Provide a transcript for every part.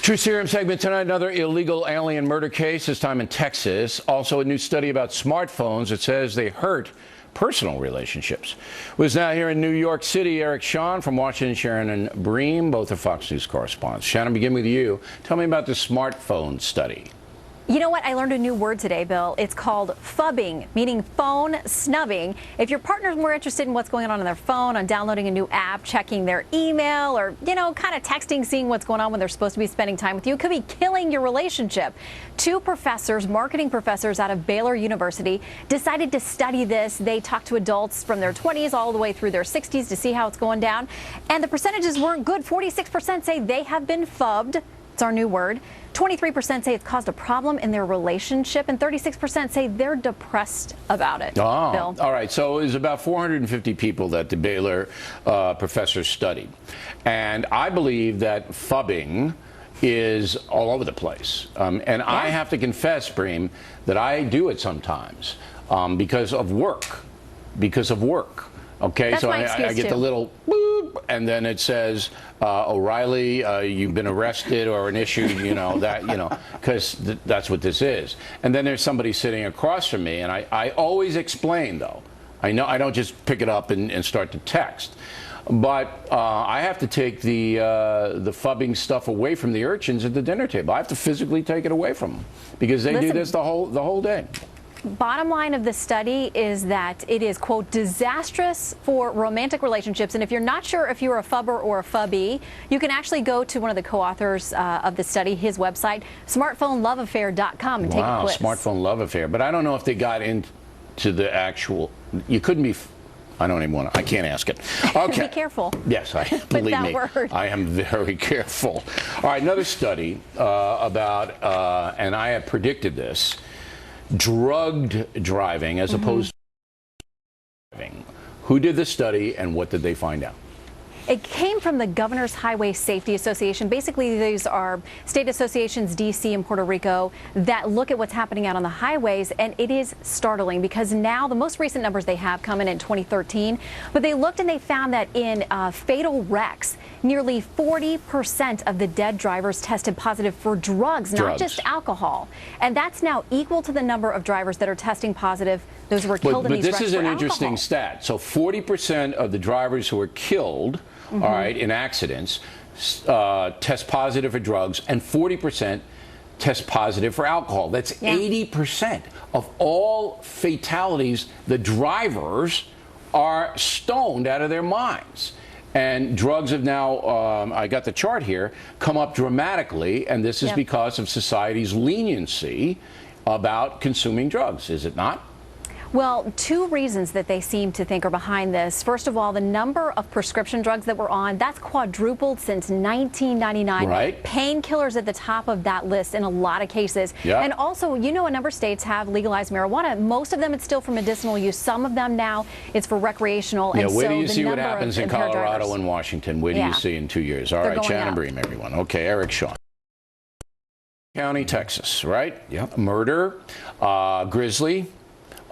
True Serum segment tonight, another illegal alien murder case, this time in Texas. Also a new study about smartphones that says they hurt personal relationships. Was now here in New York City, Eric Shawn from Washington, Shannon Bream, both are Fox News correspondents. Shannon, begin with you. Tell me about the smartphone study. You know what? I learned a new word today, Bill. It's called phubbing, meaning phone snubbing. If your partner's more interested in what's going on their phone, on downloading a new app, checking their email, or, kind of texting, seeing what's going on when they're supposed to be spending time with you, it could be killing your relationship. Two professors, marketing professors out of Baylor University, decided to study this. They talked to adults from their 20s all the way through their 60s to see how it's going down. And the percentages weren't good. 46% say they have been phubbed. It's our new word. 23% say it's caused a problem in their relationship, and 36% say they're depressed about it. Oh, Bill. All right. So it was about 450 people that the Baylor professors studied. And I believe that phubbing is all over the place. And I have to confess, Bream, that I do it sometimes because of work. Okay, That's so my I get too. the little boop, and then it says, O'Reilly, you've been arrested or an issue, because that's what this is. And then there's somebody sitting across from me, and I always explain, though. I don't just pick it up and start to text. But I have to take the phubbing stuff away from the urchins at the dinner table. I have to physically take it away from them because they do this the whole day. Bottom line of the study is that it is, quote, disastrous for romantic relationships. And if you're not sure if you're a phubber or a phubby, you can actually go to one of the co-authors of the study, his website, smartphoneloveaffair.com, and take a quiz. Wow, smartphone love affair. But I don't know if they got into the actual, you couldn't be, I don't even want to, I can't ask it. Okay. Be careful. Yes, believe that me, word. I am very careful. All right, another study about, and I have predicted this, drugged driving as opposed to driving. Who did the study and what did they find out? It came from the Governor's Highway Safety Association. Basically, these are state associations, D.C. and Puerto Rico, that look at what's happening out on the highways, and it is startling because now the most recent numbers they have come in 2013, but they looked and they found that in fatal wrecks, nearly 40% of the dead drivers tested positive for drugs, not just alcohol. And that's now equal to the number of drivers that are testing positive. Those who were killed in these wrecks But this is an interesting alcohol. stat. So 40% of the drivers who were killed, all right, in accidents test positive for drugs, and 40% test positive for alcohol. That's 80% of all fatalities. The drivers are stoned out of their minds. And drugs have now, I got the chart here, come up dramatically, and this is because of society's leniency about consuming drugs, is it not? Well, two reasons that they seem to think are behind this. First of all, the number of prescription drugs that we're on, that's quadrupled since 1999. Right. Painkillers at the top of that list in a lot of cases. Yep. And also, a number of states have legalized marijuana. Most of them, it's still for medicinal use. Some of them now, it's for recreational. Yeah, and where so do you the see what number happens of in impaired Colorado drivers. and Washington? Where do you see in 2 years? All They're right, going Shannon up. Bream, everyone. Okay, Eric Shawn. County, Texas, right? Yep. Murder, grizzly,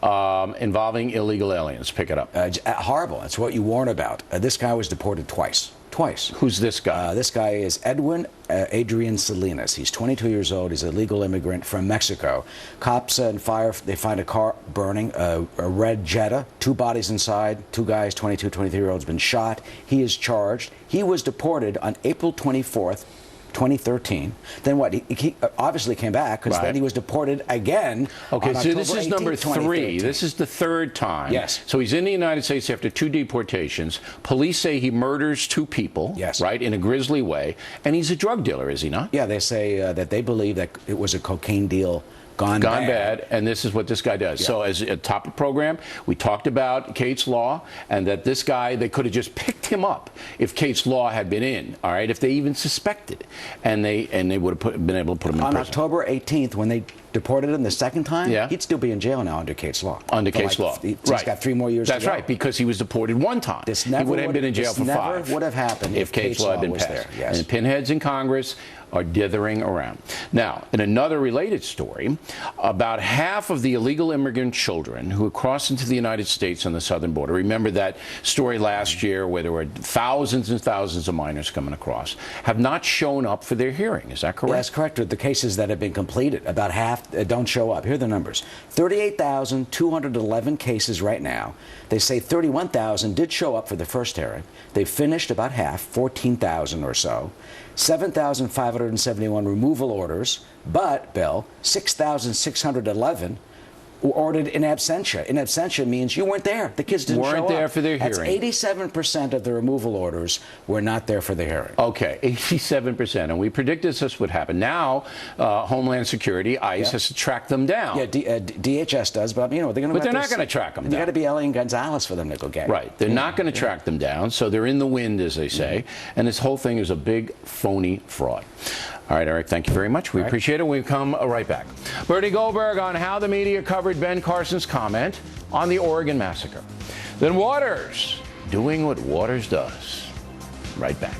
involving illegal aliens. Pick it up. Horrible. That's what you warn about. This guy was deported twice. Who's this guy? This guy is Edwin Adrian Salinas. He's 22 years old. He's a legal immigrant from Mexico. Cops and fire, they find a car burning, a red Jetta, two bodies inside, two guys, 22, 23-year-olds, been shot. He is charged. He was deported on April 24th, 2013. Then what? He obviously came back because then he was deported again. Okay, on so this October is number 18th, 3. This is the third time. Yes. So he's in the United States after 2 deportations. Police say he murders 2 people. Yes. Right, in a grisly way. And he's a drug dealer, is he not? Yeah, they say that they believe that it was a cocaine deal gone bad. And this is what this guy does. So as a top of program, we talked about Kate's Law, and that this guy, they could have just picked him up if Kate's Law had been in, all right, if they even suspected, and they would have been able to put him in prison. On October 18th, when they deported him the second time, he'd still be in jail now under Kate's Law. Under Kate's Law. He's got 3 more years to go. That's right, because he was deported 1 time. This never he would have been in jail for 5. Never would have happened if Kate's Law had been passed. there. Yes. And pinheads in Congress are dithering around. Now, in another related story, about half of the illegal immigrant children who had crossed into the United States on the southern border, remember that story last year where there were thousands and thousands of minors coming across, have not shown up for their hearing. Is that correct? That's correct. The cases that have been completed, about half don't show up. Here are the numbers. 38,211 cases right now. They say 31,000 did show up for the first hearing. They finished about half, 14,000 or so. 7,571 removal orders, but, Bill, 6,611 were ordered in absentia. In absentia means you weren't there. The kids didn't show up. Weren't there for their hearing. That's 87% of the removal orders were not there for the hearing. Okay, 87%. And we predicted this would happen. Now, Homeland Security, ICE, has to track them down. Yeah, DHS does, but they're going to. But they're not going to track them down. You got to be Elian Gonzalez for them to go get. Right. They're not going to track them down, so they're in the wind, as they say. And this whole thing is a big phony fraud. All right, Eric, thank you very much. We appreciate it. We'll come right back. Bernie Goldberg on how the media covered Ben Carson's comment on the Oregon massacre. Then Waters doing what Waters does. Right back.